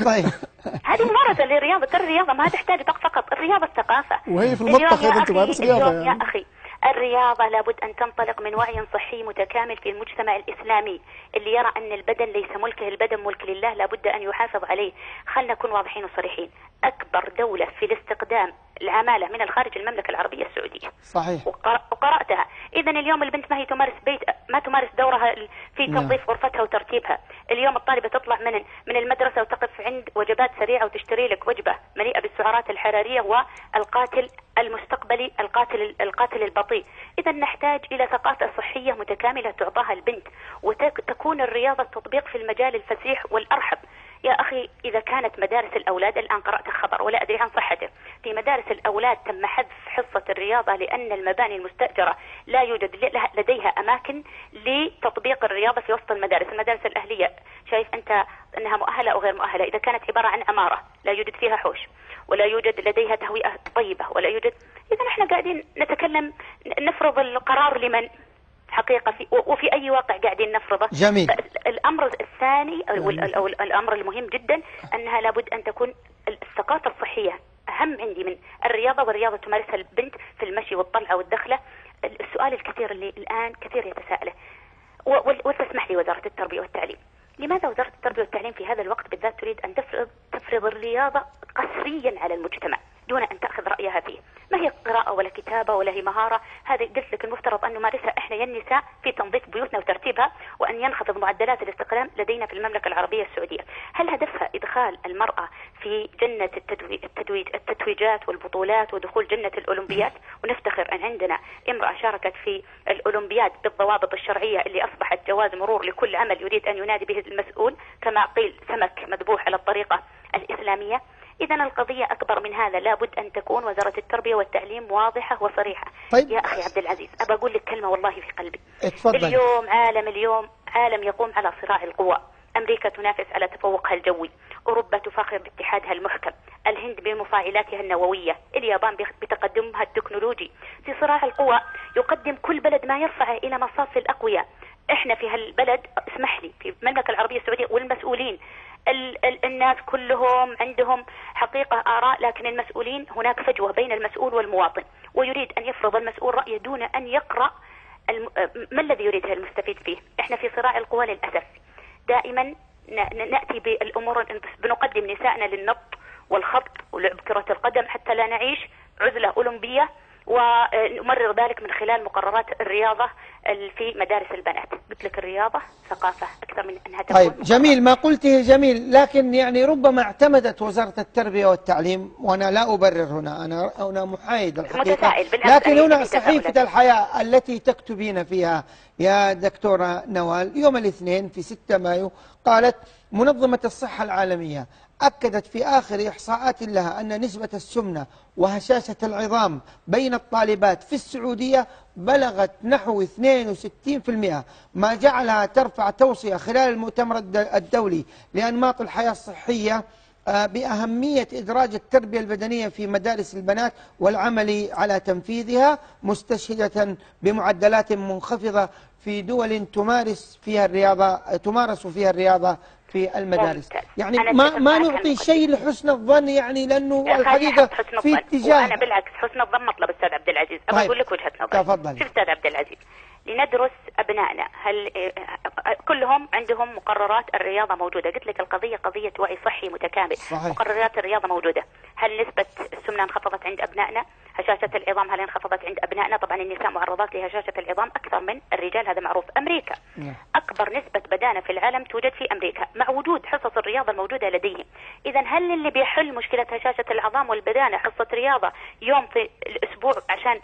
طيب هذه ممارسة للرياضة. ترى الرياضة ما تحتاج فقط، الرياضة ثقافة. وهي في المطبخ يا بنت بس رياضة يعني. يا أخي الرياضة لابد أن تنطلق من وعي صحي متكامل في المجتمع الإسلامي اللي يرى أن البدن ليس ملكه، البدن ملك لله، لابد أن يحافظ عليه. خلنا نكون واضحين وصريحين، أكبر دولة في الاستقدام العمالة من الخارج المملكة العربية السعودية. صحيح. وقرأتها. إذا اليوم البنت ما هي تمارس ما تمارس دورها في تنظيف غرفتها وترتيبها. اليوم الطالبة تطلع من المدرسة وتقف عند وجبات سريعة وتشتري لك وجبة مليئة بالسعرات الحرارية والقاتل المستقبلي، القاتل البطيء. إذا نحتاج إلى ثقافة صحية متكاملة تعطاها البنت، وتكون الرياضة تطبيق في المجال الفسيح والأرحب. يا أخي إذا كانت مدارس الأولاد، الآن قرأت خبر ولا أدري عن صحته، في مدارس الأولاد تم حذف حصة الرياضة لأن المباني المستأجرة لا يوجد لديها أماكن لتطبيق الرياضة في وسط المدارس الأهلية. شايف أنت أنها مؤهلة أو غير مؤهلة؟ إذا كانت عبارة عن عمارة لا يوجد فيها حوش ولا يوجد لديها تهوئة طيبة ولا يوجد، إذا نحن قاعدين نتكلم نفرض القرار لمن حقيقة وفي أي واقع قاعدين نفرضه. جميل. الأمر الثاني أو الأمر المهم جدا أنها لابد أن تكون الثقافة الصحية أهم عندي من الرياضة، والرياضة تمارسها البنت في المشي والطلعة والدخلة. السؤال الكثير اللي الآن كثير يتساءله، وتسمح لي وزارة التربية والتعليم، لماذا وزارة التربية والتعليم في هذا الوقت بالذات تريد أن تفرض الرياضة قسريا على المجتمع دون أن تأخذ رأيها فيه؟ ما هي قراءة ولا كتابة ولا هي مهارة. هذه قلت لك المفترض أن نمارسها إحنا يا النساء في تنظيف بيوتنا وترتيبها، وأن ينخفض معدلات الاستقلام لدينا في المملكة العربية السعودية. هل هدفها إدخال المرأة في جنة التتويجات والبطولات ودخول جنة الأولمبيات، ونفتخر أن عندنا امرأة شاركت في الأولمبياد بالضوابط الشرعية اللي أصبحت جواز مرور لكل عمل يريد أن ينادي به المسؤول، كما قيل سمك مذبوح على الطريقة الإسلامية؟ إذا القضية أكبر من هذا، لابد أن تكون وزارة التربية والتعليم واضحة وصريحة. طيب. يا أخي عبد العزيز أبى أقول لك كلمة والله في قلبي. اتفضل. اليوم عالم يقوم على صراع القوى. أمريكا تنافس على تفوقها الجوي، أوروبا تفاخر باتحادها المحكم، الهند بمفاعلاتها النووية، اليابان بتقدمها التكنولوجي. في صراع القوى يقدم كل بلد ما يرفعه إلى مصاف الأقوياء. إحنا في هالبلد اسمح لي في المملكة العربية السعودية والمسؤولين الناس كلهم عندهم حقيقة آراء، لكن المسؤولين هناك فجوة بين المسؤول والمواطن، ويريد أن يفرض المسؤول رأيه دون أن يقرأ ما الذي يريده المستفيد فيه. احنا في صراع القوى للأسف دائما نأتي بالأمور، بنقدم نسائنا للنط والخط ولعب كرة القدم حتى لا نعيش عزلة أولمبية، ونمرر ذلك من خلال مقررات الرياضة في مدارس البنات. قلت لك الرياضة ثقافة أكثر من أنها تكون. طيب جميل ما قلته جميل، لكن يعني ربما اعتمدت وزارة التربية والتعليم، وأنا لا أبرر هنا، أنا محايد الحقيقة، لكن هنا صحيفة الحياة التي تكتبين فيها يا دكتورة نوال يوم الاثنين في 6 مايو قالت منظمة الصحة العالمية أكدت في آخر إحصاءات لها أن نسبة السمنة وهشاشة العظام بين الطالبات في السعودية بلغت نحو 62%، ما جعلها ترفع توصية خلال المؤتمر الدولي لأنماط الحياة الصحية بأهمية إدراج التربية البدنية في مدارس البنات والعمل على تنفيذها، مستشهدة بمعدلات منخفضة في دول تمارس فيها الرياضة في المدارس. يعني ما نعطي شيء لحسن الظن، يعني لأنه الحقيقة في اتجاه. وأنا بالعكس حسن الظن مطلب أستاذ عبد العزيز. طيب. أقول لك وجهة نظري. تفضل. شوف أستاذ عبد العزيز، لندرس أبنائنا، هل كلهم عندهم مقررات الرياضة موجودة؟ قلت لك القضية قضية وعي صحي متكامل. صحيح. مقررات الرياضة موجودة. هل نسبة السمنة انخفضت عند أبنائنا؟ هشاشة العظام هل انخفضت عند أبنائنا؟ طبعا النساء معرضات لهشاشة العظام أكثر من الرجال، هذا معروف. أمريكا أكبر نسبة بدانة في العالم توجد في أمريكا مع وجود حصص الرياضة الموجودة لديهم. إذا هل اللي بيحل مشكلة هشاشة العظام والبدانة حصة رياضة يوم في الأسبوع عشان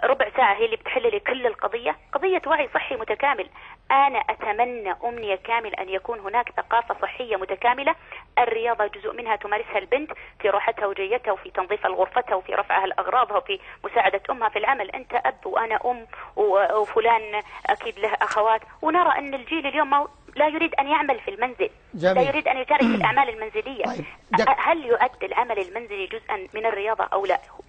ربع ساعة هي اللي بتحل لي كل القضية؟ قضية وعي صحي متكامل. أنا أتمنى أمنية كامل أن يكون هناك ثقافة صحية متكاملة. الرياضة جزء منها تمارسها البنت في راحتها وجيتها وفي تنظيف غرفتها وفي رفعها الأغراضها وفي مساعدة أمها في العمل. أنت أب وأنا أم وفلان أكيد له أخوات، ونرى أن الجيل اليوم لا يريد أن يعمل في المنزل. جميل. لا يريد أن يشارك في الأعمال المنزلية. طيب. هل يعد العمل المنزلي جزءا من الرياضة أو لا؟